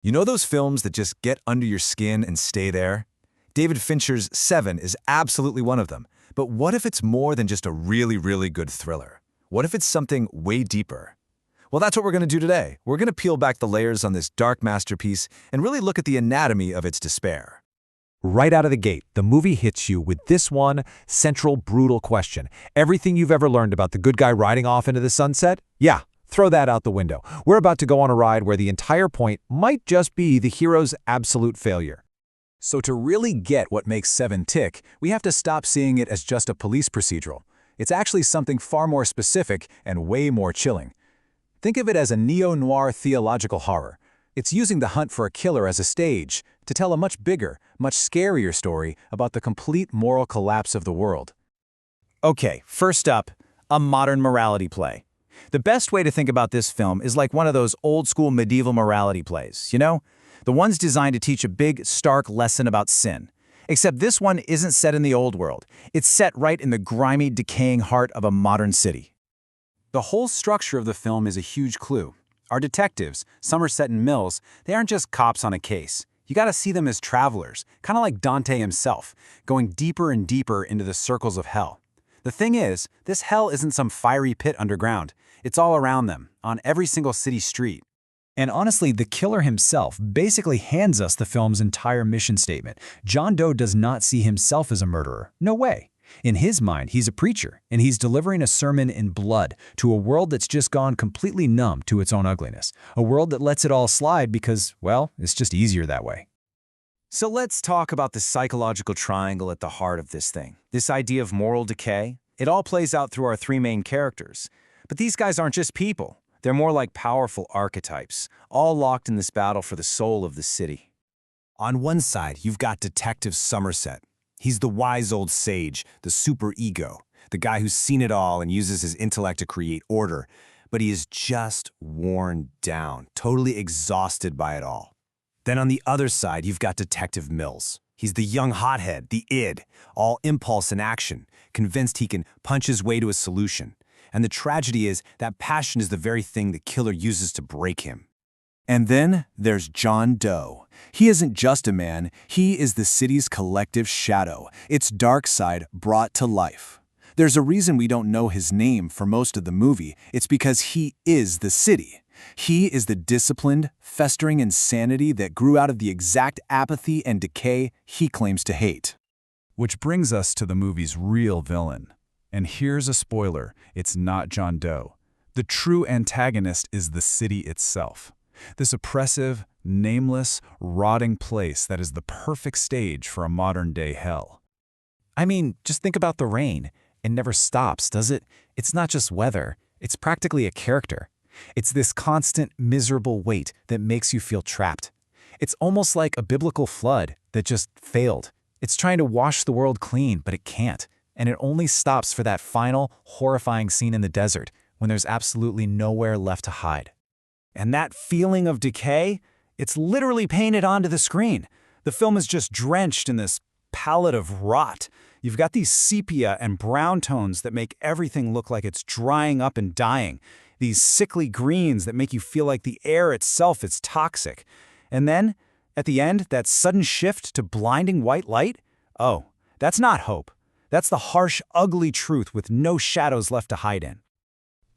You know those films that just get under your skin and stay there? David Fincher's Se7en is absolutely one of them. But what if it's more than just a really, really good thriller? What if it's something way deeper? Well, that's what we're going to do today. We're going to peel back the layers on this dark masterpiece and really look at the anatomy of its despair. Right out of the gate, the movie hits you with this one central, brutal question. Everything you've ever learned about the good guy riding off into the sunset? Yeah, throw that out the window. We're about to go on a ride where the entire point might just be the hero's absolute failure. So to really get what makes Se7en tick, we have to stop seeing it as just a police procedural. It's actually something far more specific and way more chilling. Think of it as a neo-noir theological horror. It's using the hunt for a killer as a stage to tell a much bigger, much scarier story about the complete moral collapse of the world. Okay, first up, a modern morality play. The best way to think about this film is like one of those old-school medieval morality plays, you know? The ones designed to teach a big, stark lesson about sin. Except this one isn't set in the old world. It's set right in the grimy, decaying heart of a modern city. The whole structure of the film is a huge clue. Our detectives, Se7en and Mills, they aren't just cops on a case. You gotta see them as travelers, kind of like Dante himself, going deeper and deeper into the circles of hell. The thing is, this hell isn't some fiery pit underground. It's all around them, on every single city street. And honestly, the killer himself basically hands us the film's entire mission statement. John Doe does not see himself as a murderer. No way. In his mind, he's a preacher, and he's delivering a sermon in blood to a world that's just gone completely numb to its own ugliness. A world that lets it all slide because, well, it's just easier that way. So let's talk about the psychological triangle at the heart of this thing. This idea of moral decay, it all plays out through our three main characters. But these guys aren't just people. They're more like powerful archetypes, all locked in this battle for the soul of the city. On one side, you've got Detective Somerset. He's the wise old sage, the superego, the guy who's seen it all and uses his intellect to create order. But he is just worn down, totally exhausted by it all. Then on the other side, you've got Detective Mills. He's the young hothead, the id, all impulse and action, convinced he can punch his way to a solution. And the tragedy is that passion is the very thing the killer uses to break him. And then there's John Doe. He isn't just a man, he is the city's collective shadow, its dark side brought to life. There's a reason we don't know his name for most of the movie. It's because he is the city. He is the disciplined, festering insanity that grew out of the exact apathy and decay he claims to hate. Which brings us to the movie's real villain. And here's a spoiler, it's not John Doe. The true antagonist is the city itself. This oppressive, nameless, rotting place that is the perfect stage for a modern-day hell. I mean, just think about the rain. It never stops, does it? It's not just weather. It's practically a character. It's this constant, miserable weight that makes you feel trapped. It's almost like a biblical flood that just failed. It's trying to wash the world clean, but it can't. And it only stops for that final, horrifying scene in the desert when there's absolutely nowhere left to hide. And that feeling of decay, it's literally painted onto the screen. The film is just drenched in this palette of rot. You've got these sepia and brown tones that make everything look like it's drying up and dying. These sickly greens that make you feel like the air itself is toxic. And then, at the end, that sudden shift to blinding white light? Oh, that's not hope. That's the harsh, ugly truth with no shadows left to hide in.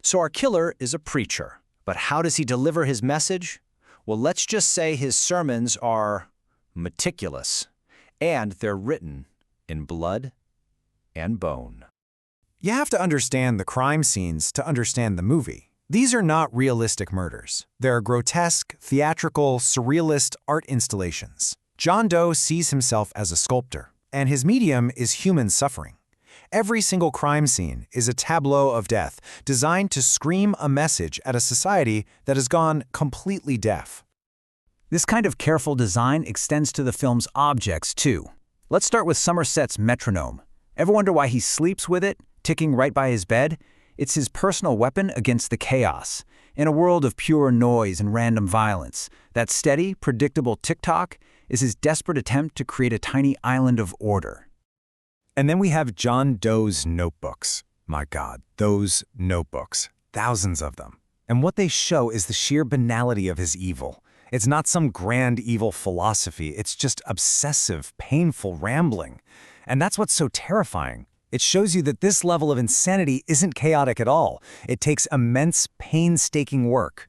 So our killer is a preacher. But how does he deliver his message? Well, let's just say his sermons are meticulous, and they're written in blood and bone. You have to understand the crime scenes to understand the movie. These are not realistic murders. They're grotesque, theatrical, surrealist art installations. John Doe sees himself as a sculptor, and his medium is human suffering. Every single crime scene is a tableau of death designed to scream a message at a society that has gone completely deaf. This kind of careful design extends to the film's objects, too. Let's start with Somerset's metronome. Ever wonder why he sleeps with it, ticking right by his bed? It's his personal weapon against the chaos. In a world of pure noise and random violence, that steady, predictable tick-tock is his desperate attempt to create a tiny island of order. And then we have John Doe's notebooks. My God, those notebooks. Thousands of them. And what they show is the sheer banality of his evil. It's not some grand evil philosophy, it's just obsessive, painful rambling. And that's what's so terrifying. It shows you that this level of insanity isn't chaotic at all. It takes immense, painstaking work.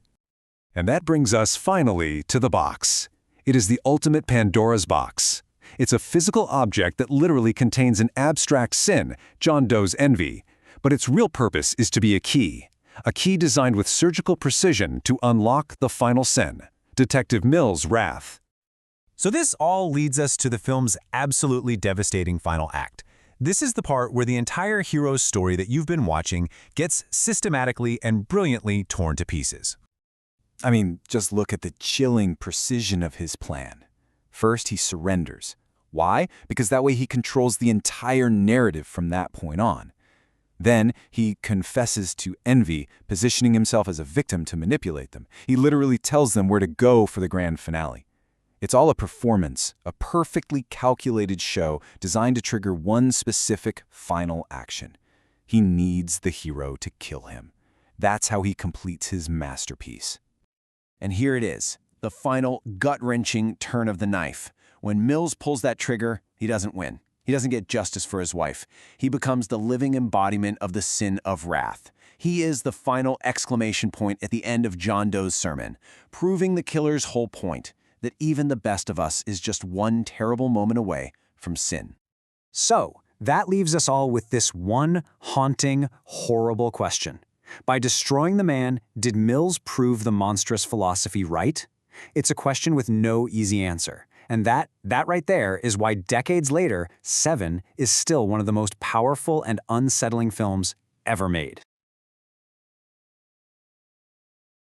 And that brings us finally to the box. It is the ultimate Pandora's box. It's a physical object that literally contains an abstract sin, John Doe's envy, but its real purpose is to be a key designed with surgical precision to unlock the final sin, Detective Mills' wrath. So this all leads us to the film's absolutely devastating final act. This is the part where the entire hero's story that you've been watching gets systematically and brilliantly torn to pieces. I mean, just look at the chilling precision of his plan. First, he surrenders. Why? Because that way he controls the entire narrative from that point on. Then he confesses to envy, positioning himself as a victim to manipulate them. He literally tells them where to go for the grand finale. It's all a performance, a perfectly calculated show designed to trigger one specific final action. He needs the hero to kill him. That's how he completes his masterpiece. And here it is, the final gut-wrenching turn of the knife. When Mills pulls that trigger, he doesn't win. He doesn't get justice for his wife. He becomes the living embodiment of the sin of wrath. He is the final exclamation point at the end of John Doe's sermon, proving the killer's whole point, that even the best of us is just one terrible moment away from sin. So, that leaves us all with this one haunting, horrible question. By destroying the man, did Mills prove the monstrous philosophy right? It's a question with no easy answer. And that right there is why decades later, Se7en is still one of the most powerful and unsettling films ever made.